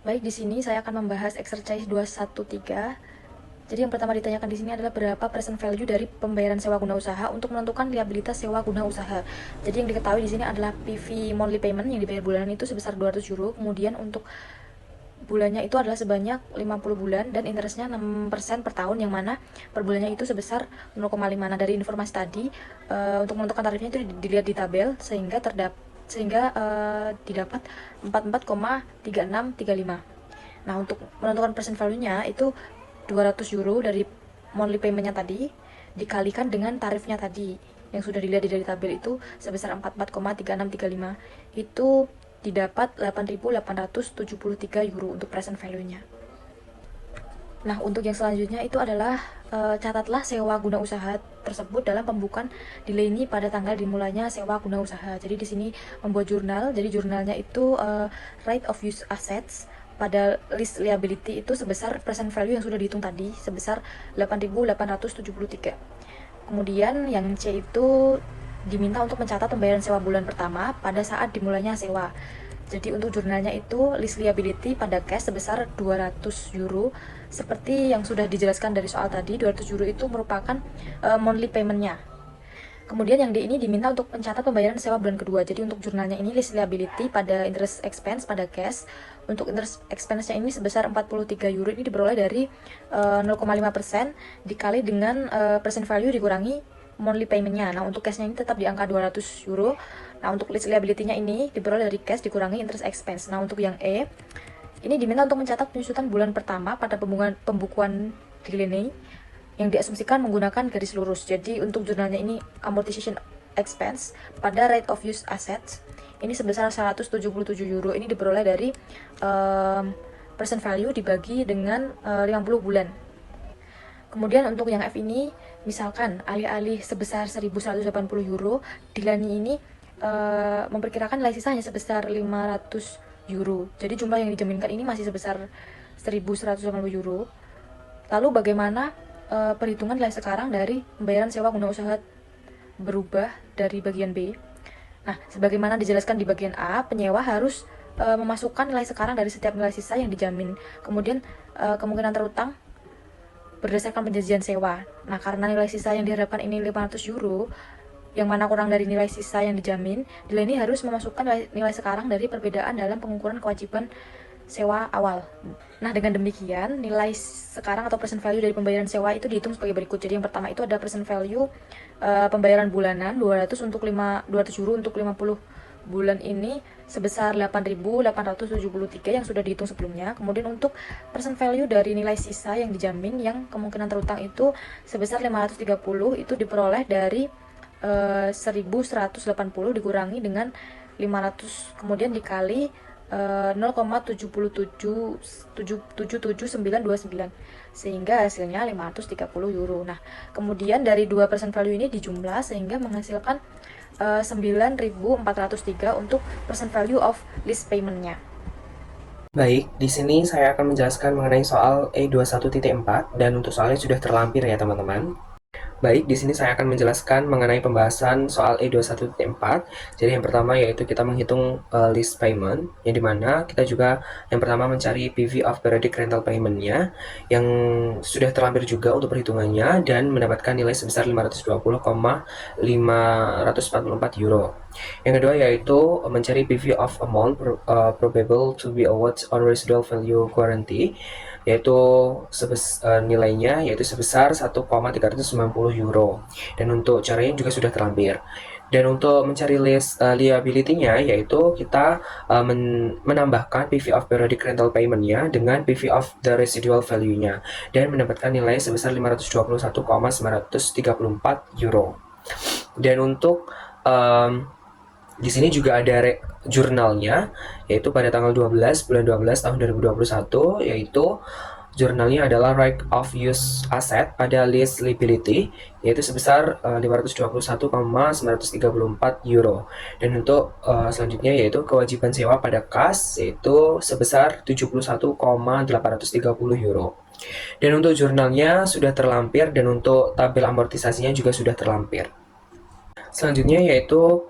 Baik, di sini saya akan membahas exercise 213. Jadi yang pertama ditanyakan di sini adalah berapa present value dari pembayaran sewa guna usaha untuk menentukan liabilitas sewa guna usaha. Jadi yang diketahui di sini adalah PV monthly payment yang dibayar bulanan itu sebesar 200 euro. Kemudian untuk bulannya itu adalah sebanyak 50 bulan dan interestnya 6% per tahun, yang mana per bulannya itu sebesar 0,5. Nah, dari informasi tadi untuk menentukan tarifnya itu dilihat di tabel sehingga didapat 44,3635. Nah, untuk menentukan percent value-nya itu 200 euro dari monthly payment-nya tadi dikalikan dengan tarifnya tadi yang sudah dilihat dari tabel itu sebesar 44,3635, itu didapat 8.873 euro untuk present value-nya. Nah, untuk yang selanjutnya itu adalah catatlah sewa guna usaha tersebut dalam pembukuan dileni pada tanggal dimulainya sewa guna usaha. Jadi di sini membuat jurnal. Jadi jurnalnya itu right of use assets pada list liability itu sebesar present value yang sudah dihitung tadi sebesar 8.873. Kemudian yang C itu diminta untuk mencatat pembayaran sewa bulan pertama pada saat dimulainya sewa. Jadi untuk jurnalnya itu list liability pada cash sebesar 200 euro. Seperti yang sudah dijelaskan dari soal tadi, 200 euro itu merupakan monthly payment-nya. Kemudian yang D ini diminta untuk mencatat pembayaran sewa bulan kedua. Jadi untuk jurnalnya ini list liability pada interest expense pada cash. Untuk interest expense-nya ini sebesar 43 euro, ini diperoleh dari 0,5% dikali dengan present value dikurangi monthly payment-nya. Nah, untuk cash-nya ini tetap di angka 200 euro. Nah, untuk list liability-nya ini diperoleh dari cash dikurangi interest expense. Nah, untuk yang E, ini diminta untuk mencatat penyusutan bulan pertama pada pembukuan delay yang diasumsikan menggunakan garis lurus. Jadi untuk jurnalnya ini amortization expense pada rate of use assets ini sebesar 177 euro. Ini diperoleh dari present value dibagi dengan 50 bulan. Kemudian untuk yang F ini, misalkan alih-alih sebesar 1.180 euro, Dilani ini memperkirakan nilai sisa hanya sebesar 500 euro. Jadi jumlah yang dijaminkan ini masih sebesar 1.180 euro. Lalu bagaimana perhitungan nilai sekarang dari pembayaran sewa guna usaha berubah dari bagian B? Nah, sebagaimana dijelaskan di bagian A, penyewa harus memasukkan nilai sekarang dari setiap nilai sisa yang dijamin. Kemudian kemungkinan terutang berdasarkan penjanjian sewa. Nah, karena nilai sisa yang diharapkan ini 500 euro, yang mana kurang dari nilai sisa yang dijamin, nilai ini harus memasukkan nilai sekarang dari perbedaan dalam pengukuran kewajiban sewa awal. Nah, dengan demikian, nilai sekarang atau present value dari pembayaran sewa itu dihitung sebagai berikut. Jadi yang pertama itu ada present value pembayaran bulanan 200 euro untuk 50 bulan ini sebesar 8.873 yang sudah dihitung sebelumnya. Kemudian untuk present value dari nilai sisa yang dijamin yang kemungkinan terutang itu sebesar 530, itu diperoleh dari 1.180 dikurangi dengan 500, kemudian dikali 0,7777929 sehingga hasilnya 530 euro. Nah, kemudian dari dua present value ini dijumlah sehingga menghasilkan 9.403 untuk present value of lease payment-nya. Baik, di sini saya akan menjelaskan mengenai soal E21.4 dan untuk soalnya sudah terlampir ya teman-teman. Baik, di sini saya akan menjelaskan mengenai pembahasan soal E21.4. Jadi yang pertama yaitu kita menghitung list payment, yang dimana kita juga yang pertama mencari PV of periodic rental payment-nya yang sudah terlampir juga untuk perhitungannya dan mendapatkan nilai sebesar 520,544 euro. Yang kedua yaitu mencari PV of amount probable to be awarded on residual value guarantee, yaitu nilainya yaitu sebesar 1,390 euro, dan untuk caranya juga sudah terlampir. Dan untuk mencari list liability-nya yaitu kita menambahkan PV of periodic rental payment-nya dengan PV of the residual value-nya dan mendapatkan nilai sebesar 521,934 euro. Dan untuk di sini juga ada jurnalnya, yaitu pada tanggal 12 bulan 12 tahun 2021, yaitu jurnalnya adalah right of use asset pada list liability, yaitu sebesar 521,934 euro. Dan untuk selanjutnya yaitu kewajiban sewa pada kas, yaitu sebesar 71,830 euro. Dan untuk jurnalnya sudah terlampir dan untuk tabel amortisasinya juga sudah terlampir. Selanjutnya yaitu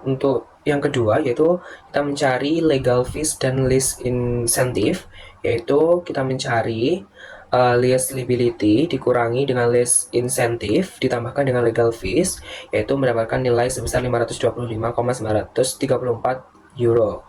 untuk yang kedua yaitu kita mencari legal fees dan lease incentive, yaitu kita mencari lease liability dikurangi dengan lease incentive ditambahkan dengan legal fees, yaitu mendapatkan nilai sebesar 525,934 euro,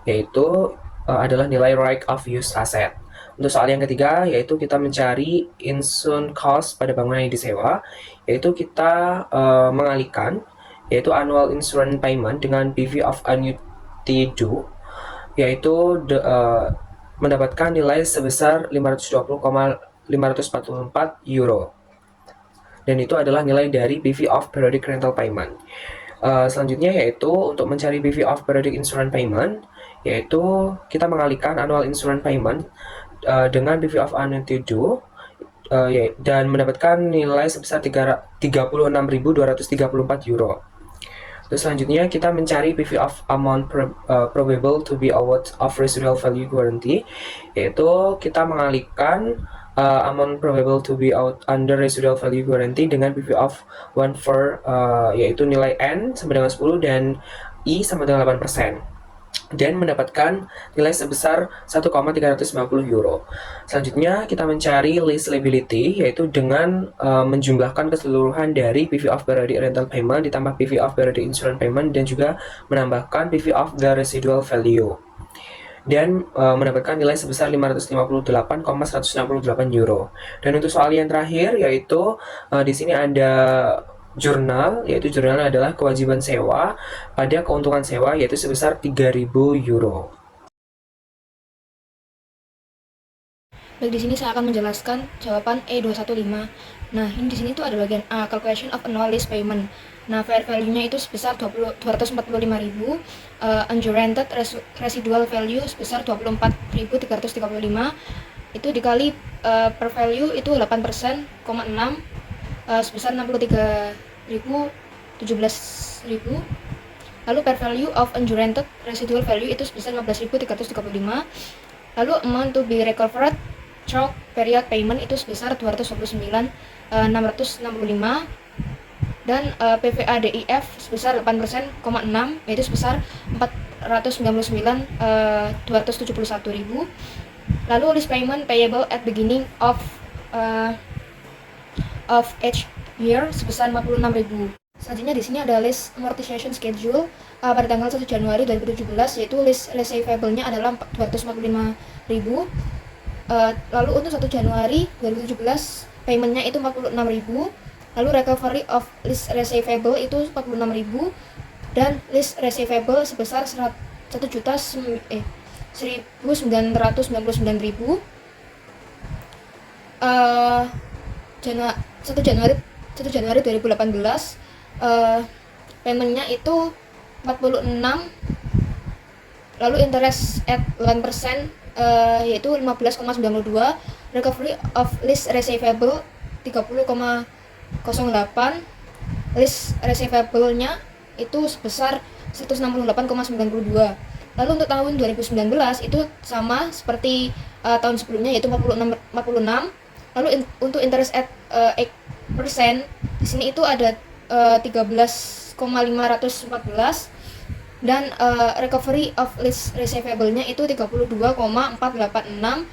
yaitu adalah nilai right of use asset. Untuk soal yang ketiga, yaitu kita mencari insun cost pada bangunan yang disewa, yaitu kita mengalihkan yaitu annual insurance payment dengan PV of annuity due, yaitu mendapatkan nilai sebesar 520,544 euro. Dan itu adalah nilai dari PV of periodic rental payment. Selanjutnya yaitu untuk mencari PV of periodic insurance payment, yaitu kita mengalihkan annual insurance payment dengan PV of annuity due dan mendapatkan nilai sebesar 36.234 euro. Terus selanjutnya kita mencari PV of amount probable to be award of residual value guarantee, yaitu kita mengalihkan amount probable to be out under residual value guarantee dengan PV of 1/4, yaitu nilai N sama dengan 10 dan I sama dengan 8%, dan mendapatkan nilai sebesar 1,390 euro. Selanjutnya kita mencari lease liability, yaitu dengan menjumlahkan keseluruhan dari PV of periodic rental payment ditambah PV of periodic insurance payment dan juga menambahkan PV of the residual value, dan mendapatkan nilai sebesar 558,168 euro. Dan untuk soal yang terakhir yaitu di sini ada jurnal, yaitu jurnal adalah kewajiban sewa pada keuntungan sewa, yaitu sebesar 3.000 euro. Baik, di sini saya akan menjelaskan jawaban E215. Nah, ini di sini tuh ada bagian A, calculation of annual lease payment. Nah, fair value-nya itu sebesar 245.000, unguaranteed residual value sebesar 24.335, itu dikali per value itu 8%,6, sebesar 63.017.000. Lalu per value of unguaranteed residual value itu sebesar 15.335. Lalu amount to be recovered through period payment itu sebesar 229.665, dan PVADIF sebesar 8%,6, yaitu sebesar 499.271.000. Lalu lease payment payable at beginning of each year sebesar 56.000. Selanjutnya di sini ada lease amortization schedule pada tanggal 1 Januari 2017, yaitu lease receivable-nya adalah 245.000. Lalu untuk 1 Januari 2017 payment-nya itu 46.000. Lalu recovery of lease receivable itu 46.000, dan lease receivable sebesar 1.999.000. 1 Januari 2018 paymentnya itu 46, lalu interest at 8%, yaitu 15,92, recovery of lease receivable 30,08, lease receivable-nya itu sebesar 168,92. Lalu untuk tahun 2019 itu sama seperti tahun sebelumnya, yaitu 46. Lalu untuk interest at 8%, di sini itu ada 13,514, dan recovery of lease receivable-nya itu 32,486.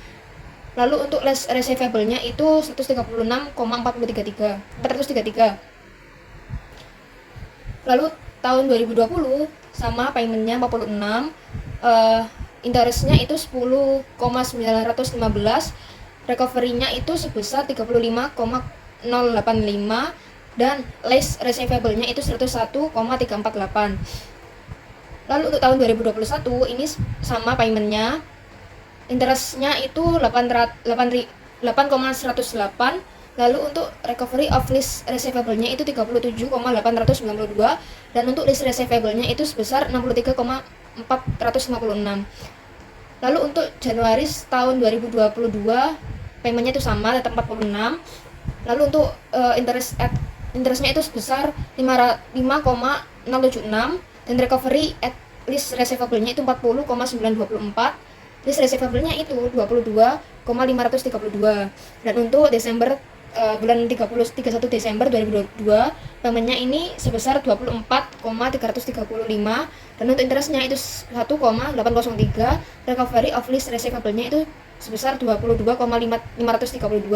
Lalu untuk lease receivable-nya itu 136,433. Lalu tahun 2020 sama payment-nya 46, interest-nya itu 10,915, recovery-nya itu sebesar 35,085, dan lease receivable-nya itu 101,348. Lalu untuk tahun 2021 ini sama payment-nya, interest-nya itu 8,108. Lalu untuk recovery of lease receivable-nya itu 37,892, dan untuk lease receivable-nya itu sebesar 63,456. Lalu untuk Januari tahun 2022 payment-nya itu sama, tetap 46. Lalu untuk interest-nya itu sebesar 5,076, dan recovery at lease receivable-nya itu 40,924. Lease receivable-nya itu 22,532. Dan untuk Desember bulan 31 Desember 2022 paymentnya ini sebesar 24,335 dan untuk interestnya itu 1,803. Recovery of lease receivable-nya itu sebesar 22,532.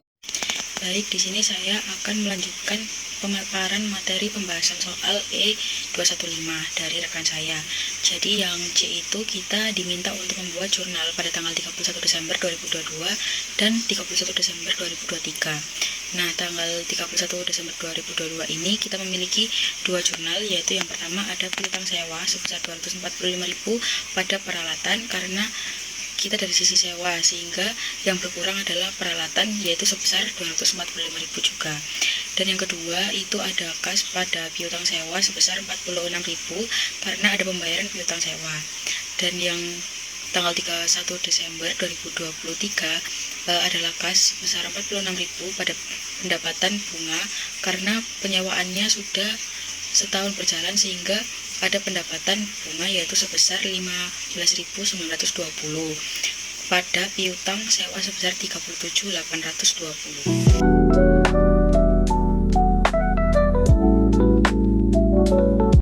Baik, di sini saya akan melanjutkan pemaparan materi pembahasan soal E215 dari rekan saya. Jadi yang C itu kita diminta untuk membuat jurnal pada tanggal 31 Desember 2022 dan 31 Desember 2023. Nah, tanggal 31 Desember 2022 ini kita memiliki dua jurnal, yaitu yang pertama ada piutang sewa sebesar 245.000 pada peralatan karena kita dari sisi sewa, sehingga yang berkurang adalah peralatan yaitu sebesar 245.000 juga. Dan yang kedua itu ada kas pada piutang sewa sebesar 46.000 karena ada pembayaran piutang sewa. Dan yang tanggal 31 Desember 2023 adalah kas sebesar 46.000 pada pendapatan bunga karena penyewaannya sudah setahun berjalan sehingga ada pendapatan bunga yaitu sebesar 15.920 pada piutang sewa sebesar 37.820.